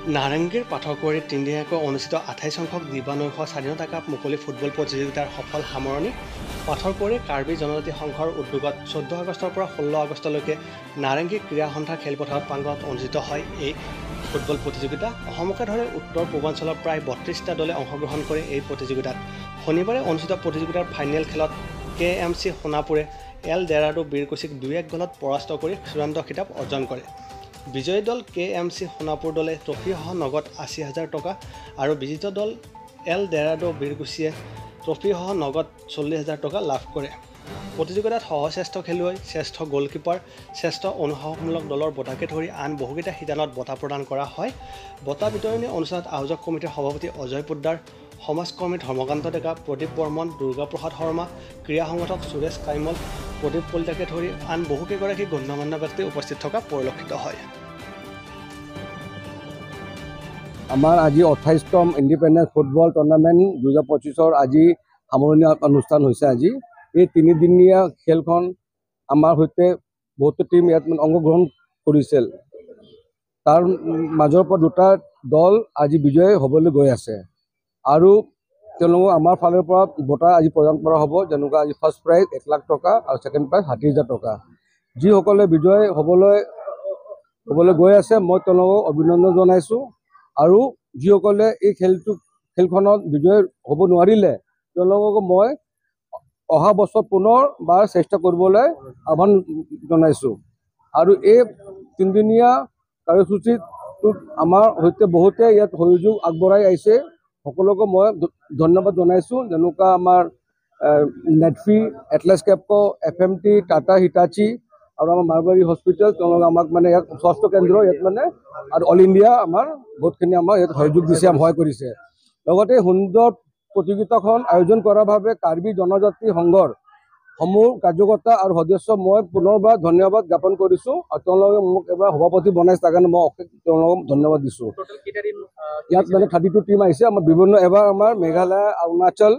নাৰেংগীৰ পাঠৰকুঁৱৰীত তিনিদিনীয়াকৈ অনুষ্ঠিত 28 সংখ্যক দিবানৈশ স্বাধীনতা কাপ মুকলি ফুটবল প্ৰতিযোগিতাৰ সফল সামৰণি পাঠৰকুঁৱৰী কাৰ্বি জনজাতি সংঘৰ উদ্যোগত 14 আগষ্টৰ পৰা 16 আগষ্টলৈকে নাৰেংগী ক্ৰীড়া সন্থাৰ খেলপথাৰত প্ৰাংগণত অনুষ্ঠিত হয়। এই ফুটবল প্ৰতিযোগিতা অসমকে ধৰি উত্তৰ পূৰ্বাঞ্চলৰ প্ৰায় 32টা দলে অংশগ্ৰহণ কৰে। এই প্ৰতিযোগিতাত শনিবাৰে অনুষ্ঠিত প্ৰতিযোগিতাৰ ফাইনেল খেলত KMC সোণাপুৰে এল ডেৰাডো বীৰকুচিক 2-1 গলত পৰাস্ত কৰি চূড়ান্ত খিতাপ অৰ্জন কৰে। বিজয়ী দল KMC সোণাপুৰ দলে ট্ৰফিসহ নগদ 80,000 টকা আৰু বিজিত দল এল ডেৰাডো বীৰকুচিয়ে ট্ৰফিসহ নগদ 40,000 টকা লাভ কৰে। প্ৰতিযোগিতাত সহশ্ৰেষ্ঠ খেলুৱৈ, শ্ৰেষ্ঠ গ'লকিপাৰ, শ্ৰেষ্ঠ অনুশাসনমূলক দলৰ বঁটাকে ধৰি আন বহুকেইটা শিতানত বঁটা প্ৰদান কৰা হয়। বঁটা বিতৰণী অনুষ্ঠানত আয়োজক কমিটিৰ সভাপতি অজয় পোদ্দাৰ, সমাজকৰ্মী ধৰ্মকান্ত ডেকা, প্ৰদীপ বৰ্মন, দুৰ্গাপ্ৰসাদ শৰ্মা, ক্ৰীড়া সংগঠক সুৰেশ কাইমল, প্ৰদীপ কলিতাকে ধৰি আন বহুকেইগৰাকী গণ্যমান্য ব্যক্তি উপস্থিত থকা পৰিলক্ষিত হয়। আমাৰ আজি 28তম ইণ্ডিপেণ্ডেন্স ফুটবল টুৰ্ণামেণ্ট 2025ৰ আজি সামৰণি অনুষ্ঠান হৈছে। আজি এই তিনিদিনীয়া খেলখন আমাৰ সৈতে বহুতো টীম ইয়াত অংশগ্ৰহণ কৰিছিল। তাৰ মাজৰ পৰা দুটা দল আজি বিজয়ী হ'বলৈ গৈ আছে আৰু তেওঁলোকক আমাৰ ফালৰ পৰা বঁটা আজি প্ৰদান কৰা হ'ব। যেনেকুৱা আজি ফাৰ্ষ্ট প্ৰাইজ 1 লাখ টকা আৰু ছেকেণ্ড প্ৰাইজ 60,000 টকা। যিসকলে বিজয়ী হ'বলৈ গৈ আছে মই তেওঁলোকক অভিনন্দন জনাইছোঁ আৰু যিসকলে এই খেলখনত বিজয়ী হ'ব নোৱাৰিলে তেওঁলোকক মই অহা বছৰ পুনৰবাৰ চেষ্টা কৰিবলৈ আহ্বান জনাইছোঁ। আৰু এই তিনিদিনীয়া কাৰ্যসূচীটোত আমাৰ সৈতে বহুতে ইয়াত সহযোগ আগবঢ়াই আহিছে। সকলোকে মই ধন্যবাদ জনাইছোঁ। যেনেকুৱা আমাৰ নেটফি, এটলাছ কেপকো, FMT, টাটা হিটাচি আৰু আমাৰ মাৰবাৰী হস্পিটেল তেওঁলোকে আমাক ইয়াত স্বাস্থ্য কেন্দ্ৰ ইয়াত আৰু অল ইণ্ডিয়া আমাৰ বহুতখিনি আমাক ইয়াত সহযোগ দিছে, সহায় কৰিছে। লগতে সুন্দৰ প্ৰতিযোগিতাখন আয়োজন কৰাৰ বাবে কাৰ্বি জনজাতি সংঘৰ সমূহ কাৰ্যকৰ্তা আৰু সদস্য মই পুনৰবাৰ ধন্যবাদ জ্ঞাপন কৰিছোঁ আৰু তেওঁলোকে মোক এবাৰ সভাপতি বনাইছে তাৰ কাৰণে মই তেওঁলোকক ধন্যবাদ দিছোঁ। ইয়াত 32 টীম আহিছে। আমাৰ বিভিন্ন এবাৰ আমাৰ মেঘালয়, অৰুণাচল,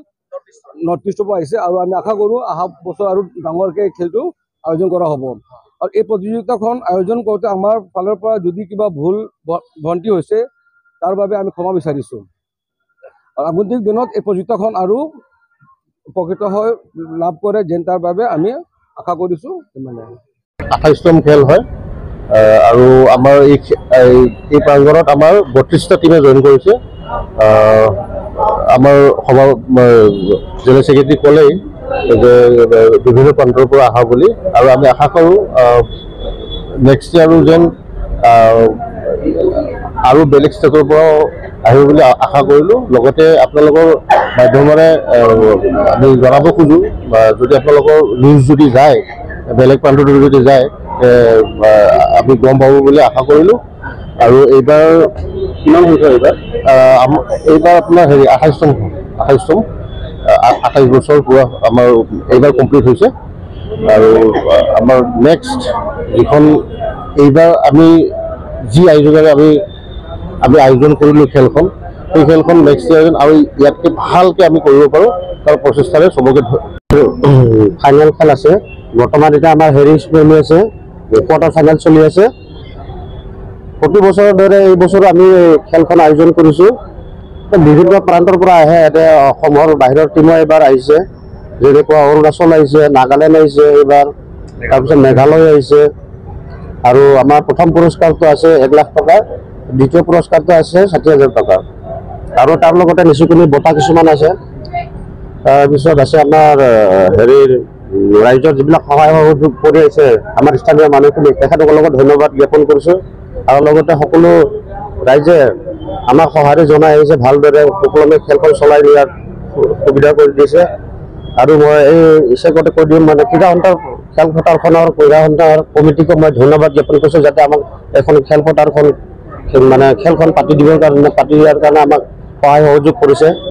নৰ্থ ইষ্টৰ পৰা আহিছে আৰু আমি আশা কৰোঁ অহা বছৰ আৰু ডাঙৰকৈ এই খেলটো আয়োজন কৰা হ'ব। আৰু এই প্ৰতিযোগিতাখন আয়োজন কৰোঁতে আমাৰ ফালৰ পৰা যদি কিবা ভুল ভ্ৰান্তি হৈছে তাৰ বাবে আমি ক্ষমা বিচাৰিছোঁ আৰু আগন্তুক দিনত এই প্ৰতিযোগিতাখন আৰু উপকৃত হৈ লাভ কৰে যেন তাৰ বাবে আমি আশা কৰিছোঁ। 28তম খেল হয় আৰু আমাৰ এই প্ৰাংগণত আমাৰ 32টা টীমে জইন কৰিছে। আমাৰ জিলা ছেক্ৰেটাৰী ক'লেই যে বিভিন্ন প্ৰান্তৰ পৰা অহা বুলি আৰু আমি আশা কৰোঁ নেক্সট ইয়াৰো যেন আৰু বেলেগ ষ্টেটৰ পৰাও আহিব বুলি আশা কৰিলোঁ। লগতে আপোনালোকৰ মাধ্যমেৰে আমি জনাব খোজোঁ যদি আপোনালোকৰ নিউজ যদি যায় বেলেগ প্ৰান্তলৈ যদি যায় আমি গম পাব বুলি আশা কৰিলোঁ। আৰু এইবাৰ কিমান হৈছে এইবাৰ আপোনাৰ 28 বছৰ পুৰা আমাৰ এইবাৰ কমপ্লিট হৈছে। আৰু আমাৰ নেক্সট যিখন এইবাৰ আমি যি আয়োজনেৰে আমি আয়োজন কৰিলোঁ খেলখন, সেই খেলখন নেক্সট ইয়াৰ আৰু ইয়াতকৈ ভালকৈ আমি কৰিব পাৰোঁ তাৰ প্ৰচেষ্টাৰে চবকে ফাইনেল খেল আছে। বৰ্তমান এতিয়া আমাৰ হেৰি চলি আছে, কোৱাৰ্টাৰ ফাইনেল চলি আছে। প্ৰতি বছৰৰ দৰে এই বছৰো আমি খেলখন আয়োজন কৰিছোঁ। বিভিন্ন প্ৰান্তৰ পৰা আহে, ইয়াতে অসমৰ বাহিৰৰ টীমো এইবাৰ আহিছে, যেনেকুৱা অৰুণাচল আহিছে, নাগালেণ্ড আহিছে এইবাৰ, তাৰপিছত মেঘালয় আহিছে। আৰু আমাৰ প্ৰথম পুৰস্কাৰটো আছে 1 লাখ টকা, দ্বিতীয় পুৰস্কাৰটো আছে 60,000 টকা আৰু তাৰ লগতে নিচুকনি বঁটা কিছুমান আছে। তাৰপিছত আছে আমাৰ হেৰিৰ ৰাইজৰ যিবিলাক সহায় সহযোগ কৰি আছে আমাৰ স্থানীয় মানুহখিনি, তেখেতসকলক ধন্যবাদ জ্ঞাপন কৰিছোঁ। আৰু লগতে সকলো ৰাইজে আমাক সঁহাৰি জনাই আহিছে, ভালদৰে সকলোৱে খেলখন চলাই নিয়াৰ সুবিধা কৰি দিছে। আৰু মই এই চেগতে কৈ দিম ক্ৰীড়া সন্থাৰ খেলপথাৰখনৰ ক্ৰীড়া সন্থাৰ কমিটিকো মই ধন্যবাদ জ্ঞাপন কৰিছোঁ, যাতে আমাক এখন খেলপথাৰখন খেলখন পাতি দিয়াৰ কাৰণে আমাক সহায় সহযোগ কৰিছে।